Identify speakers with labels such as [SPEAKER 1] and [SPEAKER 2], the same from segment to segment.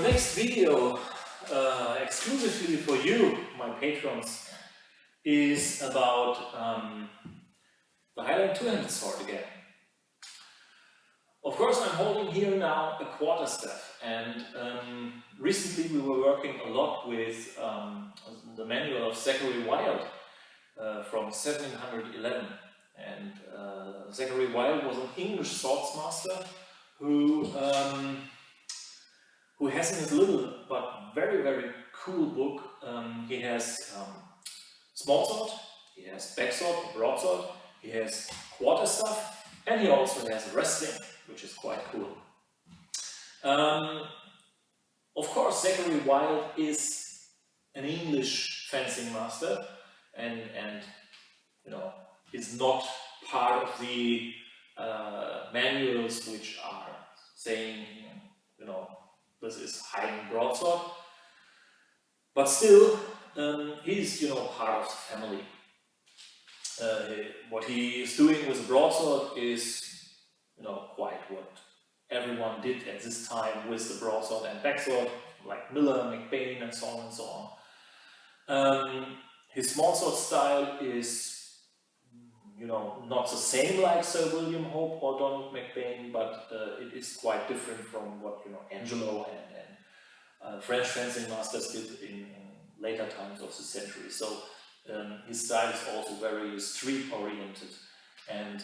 [SPEAKER 1] next video, exclusively for you, my patrons, is about the Highland Twohanded sword again. Of course, I'm holding here now a quarterstaff, and recently we were working a lot with the manual of Zachary Wlyde from 1711. And Zachary Wlyde was an English swordsmaster who has in his little but very, very cool book, he has small sword, he has backsword, broadsword, he has quarterstaff, and he also has wrestling, which is quite cool. Of course, Zachary Wlyde is an English fencing master, and you know, is not part of the manuals which are saying, you know, this is Highland broadsword, but still he's, you know, part of the family. What he is doing with the broadsword is, you know, quite what everyone did at this time with the broadsword and backsword, like Miller, McBain, and so on and so on. His smallsword style is, you know, not the same like Sir William Hope or Donald McBain, but it is quite different from what, you know, Angelo and French fencing masters did in later times of the century. So his style is also very street oriented, and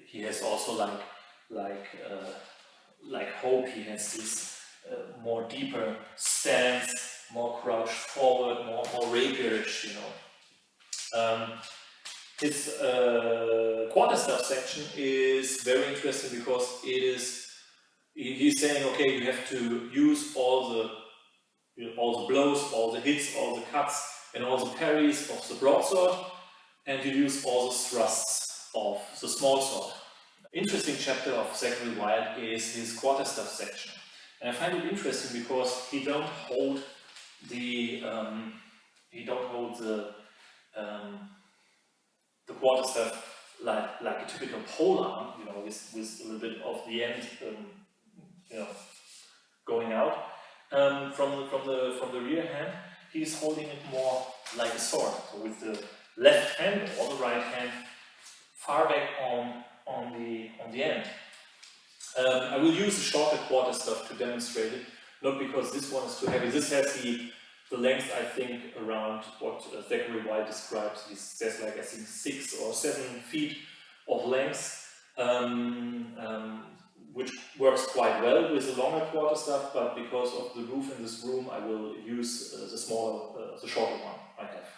[SPEAKER 1] he has also like Hope, he has this more deeper stance, more crouch forward, more rapierish, you know. His quarterstaff section is very interesting because he's saying, okay, you have to use all the blows, all the hits, all the cuts, and all the parries of the broadsword, and you use all the thrusts of the smallsword. Interesting chapter of Zachary Wlyde is his quarterstaff section, and I find it interesting because he don't hold the quarterstaff like a typical pole arm, you know, with a little bit of the end, you know, going out from the rear hand. He's holding it more like a sword, so with the left hand or the right hand far back on the end. I will use a shorter quarterstaff to demonstrate it, not because this one is too heavy. This has the length, I think, around what Zachary Wlyde describes. He says, like, I think 6 or 7 feet of length, which works quite well with the longer quarterstaff, but because of the roof in this room, I will use the shorter one I have.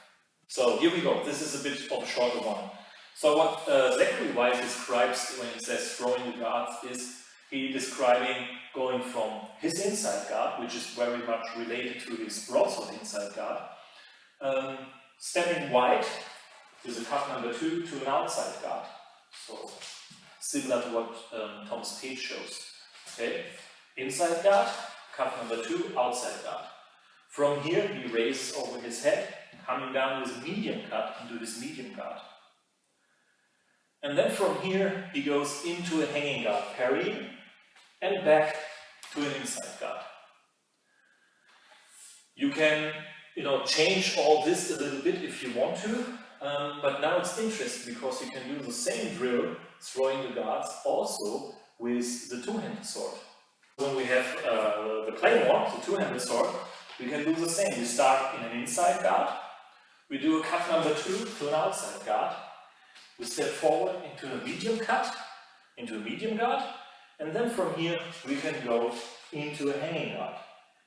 [SPEAKER 1] So here we go. This is a bit of a shorter one. So what Zachary Wlyde describes when he says throwing the guards is he describing going from his inside guard, which is very much related to his broadsword inside guard, stepping wide with a cut number 2 to an outside guard. So similar to what Tom's page shows. Okay, inside guard, cut number 2, outside guard. From here he raises over his head, coming down with a medium cut into his medium guard. And then from here he goes into a hanging guard, parrying, and back to an inside guard. You can, you know, change all this a little bit if you want to, but now it's interesting because you can do the same drill, throwing the guards, also with the two-handed sword. When we have the claymore, the two-handed sword, we can do the same. We start in an inside guard, we do a cut number 2 to an outside guard, we step forward into a medium cut, into a medium guard, and then from here we can go into a hanging guard,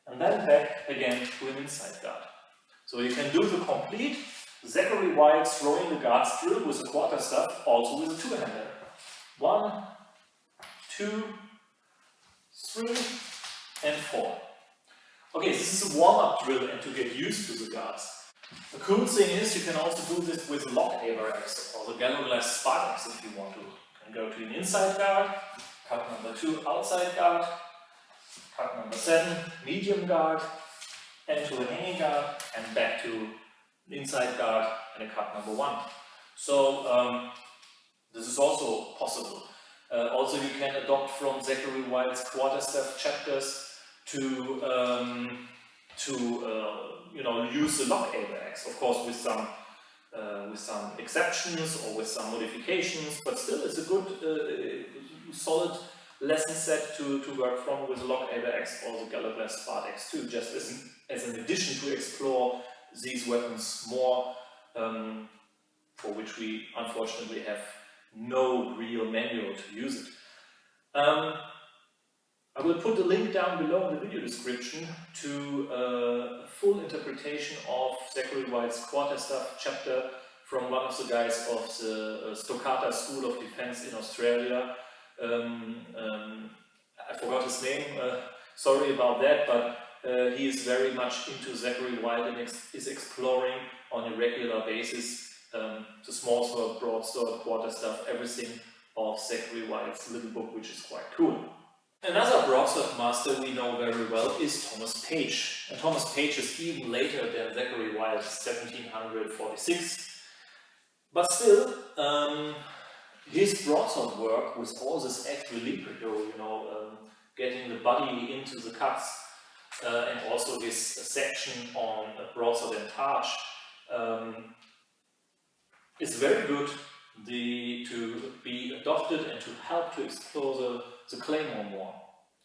[SPEAKER 1] and then back again to an inside guard. So you can do the complete Zachary Wlyde throwing the guards drill with a quarterstaff, also with a two-hander. 1, 2, 3, and 4. Okay, this is a warm-up drill and to get used to the guards. The cool thing is you can also do this with lock aber axe or the gallows glass spot axe if you want to. You can go to an inside guard, cut number 2, outside guard, cut number 7, medium guard, and to a hanging guard, and back to the inside guard and a cut number 1. So this is also possible. Also you can adopt from Zachary Wlyde's quarterstaff chapters you know, use the lock able axe, of course with some exceptions or with some modifications, but still it's a good solid lesson set to work from with the lock able axe or the Galaglass Spart axe too, just as an addition to explore these weapons more, for which we unfortunately have no real manual to use it. I will put a link down below in the video description to a full interpretation of Zachary Wlyde's Quarterstaff chapter from one of the guys of the Stoccata School of Defense in Australia. I forgot his name, sorry about that, but he is very much into Zachary Wlyde and is exploring on a regular basis the small sword, broadsword, quarterstaff, everything of Zachary Wlyde's little book, which is quite cool. Another broadsword master we know very well is Thomas Page. And Thomas Page is even later than Zachary Wlyde, 1746. But still, his broadsword work with all this Equilibrio, you know, getting the body into the cuts, and also his section on broadsword and targe, is very good to be adopted and to help to explore the claymore more.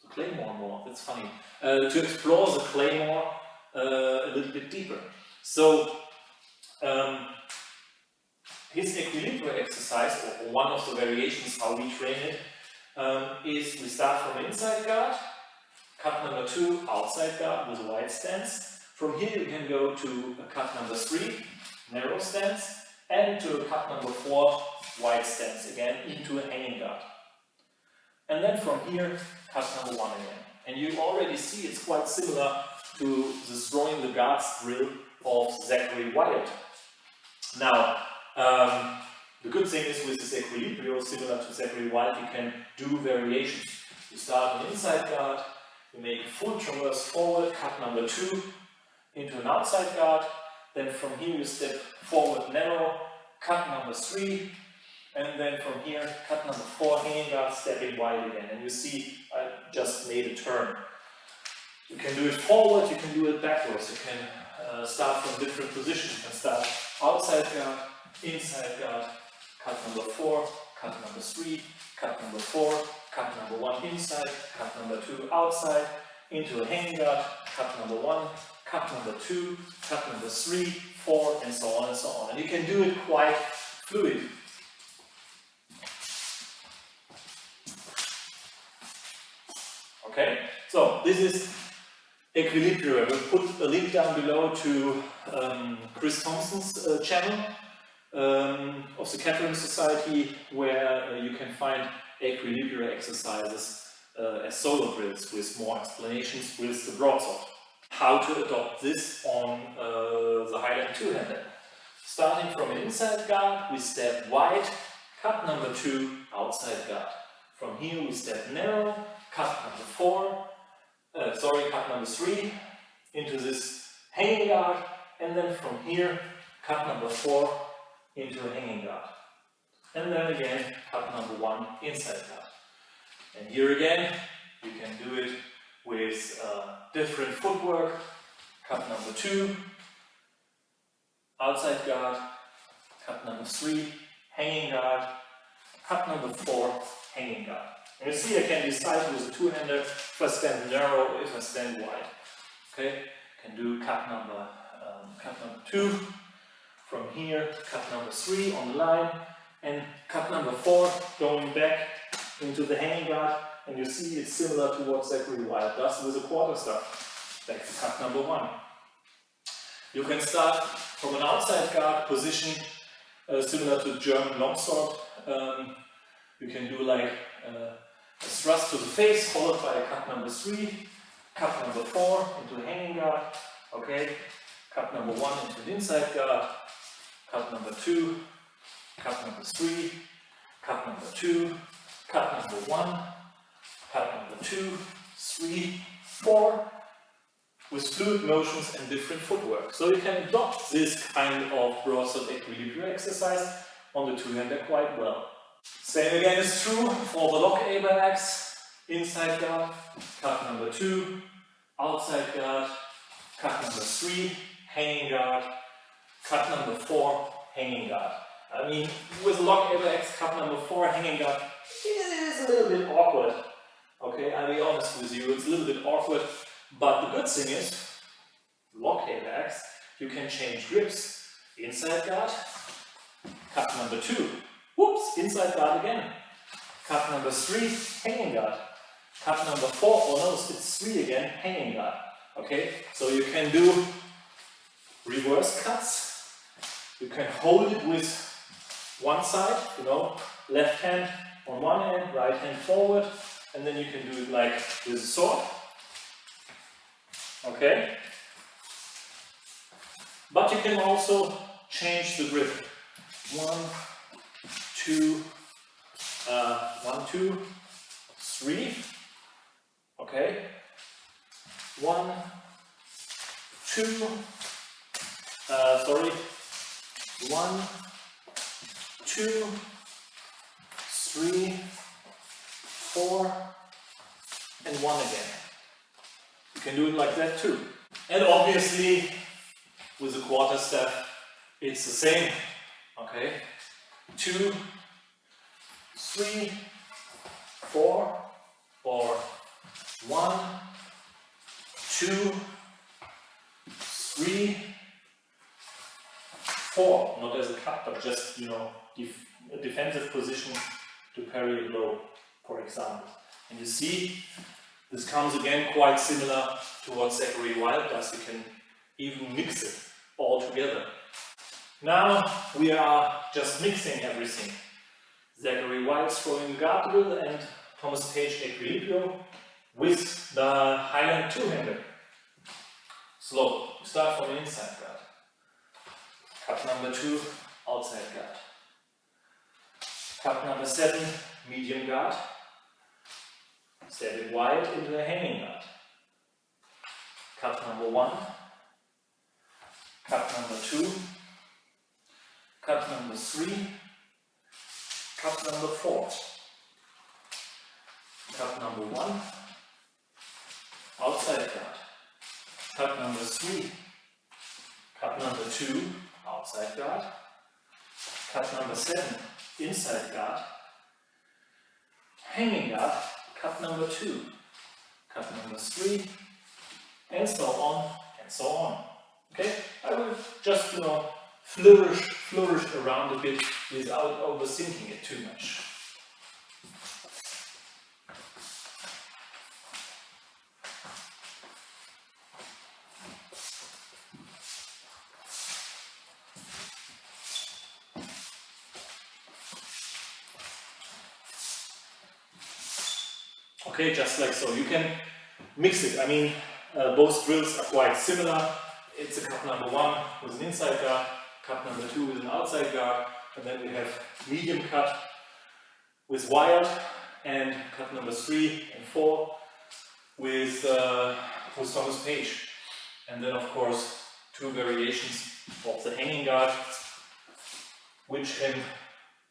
[SPEAKER 1] The claymore more, that's funny. To explore the claymore a little bit deeper. So, his Equilibrio exercise, or one of the variations how we train it, is we start from inside guard, cut number 2, outside guard with a wide stance. From here you can go to a cut number 3, narrow stance, and to a cut number 4, wide stance again, into a hanging guard. And then from here, cut number 1 again. And you already see it's quite similar to the throwing the guards drill of Zachary Wlyde. Now, the good thing is with this Equilibrio, similar to Zachary Wlyde, you can do variations. You start an inside guard, you make a full traverse forward, cut number 2, into an outside guard, then from here you step forward narrow, cut number 3, and then from here, cut number 4, hanging guard, stepping wide again. And you see, I just made a turn. You can do it forward, you can do it backwards, you can start from different positions. You can start outside guard, inside guard, cut number 4, cut number 3, cut number 4, cut number 1 inside, cut number 2 outside, into a hanging guard, cut number 1, cut number 2, cut number 3, 4, and so on and so on. And you can do it quite fluid. Okay, so this is Equilibrio. I will put a link down below to Chris Thompson's channel of the Catering Society, where you can find Equilibrio exercises as solo drills with more explanations with the broadsword. How to adopt this on the Highland Twohander. Starting from an inside guard, we step wide, cut number 2, outside guard. From here we step narrow, cut number 3, into this hanging guard, and then from here, cut number 4, into a hanging guard. And then again, cut number 1, inside guard. And here again, you can do it with different footwork. Cut number 2, outside guard, cut number 3, hanging guard, cut number 4, hanging guard. And you see I can decide with a two-hander if I stand narrow or if I stand wide. Okay, can do cut number 2, from here, cut number 3 on the line, and cut number 4 going back into the hanging guard. And you see it's similar to what Zachary Wlyde does with a quarterstaff. Back to cut number 1. You can start from an outside guard position, similar to German longsword. You can do like a thrust to the face, followed by a cut number 3, cut number 4 into a hanging guard. Okay, cut number 1 into an inside guard, cut number 2, cut number 3, cut number 2, cut number 1. Cut number 2, 3, 4, with fluid motions and different footwork. So you can adopt this kind of broadsword Equilibrio exercise on the two-hander quite well. Same again is true for the lock able axe, inside guard, cut number 2, outside guard, cut number 3, hanging guard, cut number 4, hanging guard. I mean, with lock AX, cut number 4, hanging guard, it is a little bit awkward. Okay, I'll be honest with you, it's a little bit awkward, but the good thing is, lock AX, you can change grips. Inside guard, cut number 2, whoops, inside guard again. Cut number 3, hanging guard. Cut number 4, oh no, it's 3 again, hanging guard. Okay, so you can do reverse cuts. You can hold it with one side, you know, left hand on one hand, right hand forward, and then you can do it like with a sword. Okay? But you can also change the grip. 1, 2, 1, 2, 3. Okay? 1, 2, 1, 2, 3, 4, and 1 again. You can do it like that too. And obviously, with the quarterstaff, it's the same. Okay? 2, 3, 4, or 1, 2, 3, 4. Not as a cut, but just, you know, a defensive position to parry a blow, for example. And you see, this comes again quite similar to what Zachary Wlyde does. You can even mix it all together. Now we are just mixing everything. Zachary Wlyde throwing the guard drill and Thomas Page Equilibrio with the Highland Twohander. Slow. Start from the inside guard. Cut number 2, outside guard. Cut number 7, medium guard. Stepping wide into the hanging guard. Cut number 1. Cut number 2. Cut number 3. Cut number 4. Cut number 1. Outside guard. Cut number 3. Cut number 2. Outside guard. Cut number 7. Inside guard. Hanging guard. Cut number 2. Cut number 3. And so on and so on. Okay? I will just, you know, flourish around a bit without overthinking it too much. Okay, just like so. You can mix it. I mean, both drills are quite similar. It's a cut number 1 with an inside guard, cut number 2 with an outside guard, and then we have medium cut with Wylde, and cut number 3 and 4 with Thomas Page. And then, of course, 2 variations of the hanging guard, which can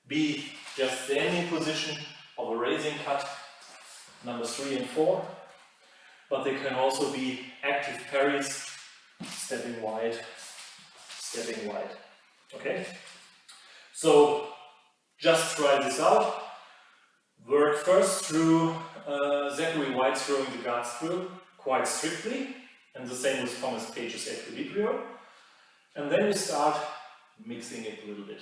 [SPEAKER 1] be just standing position of a raising cut, number 3 and 4, but they can also be active parries, stepping wide, stepping wide. Okay? So just try this out. Work first through Zachary Wlyde throwing the guards through quite strictly, and the same with Thomas Page's Equilibrio. And then you start mixing it a little bit.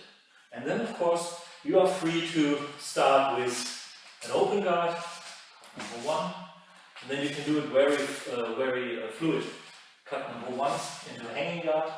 [SPEAKER 1] And then, of course, you are free to start with an open guard, number 1, and then you can do it very fluid. Cut number 1 into a hanging guard,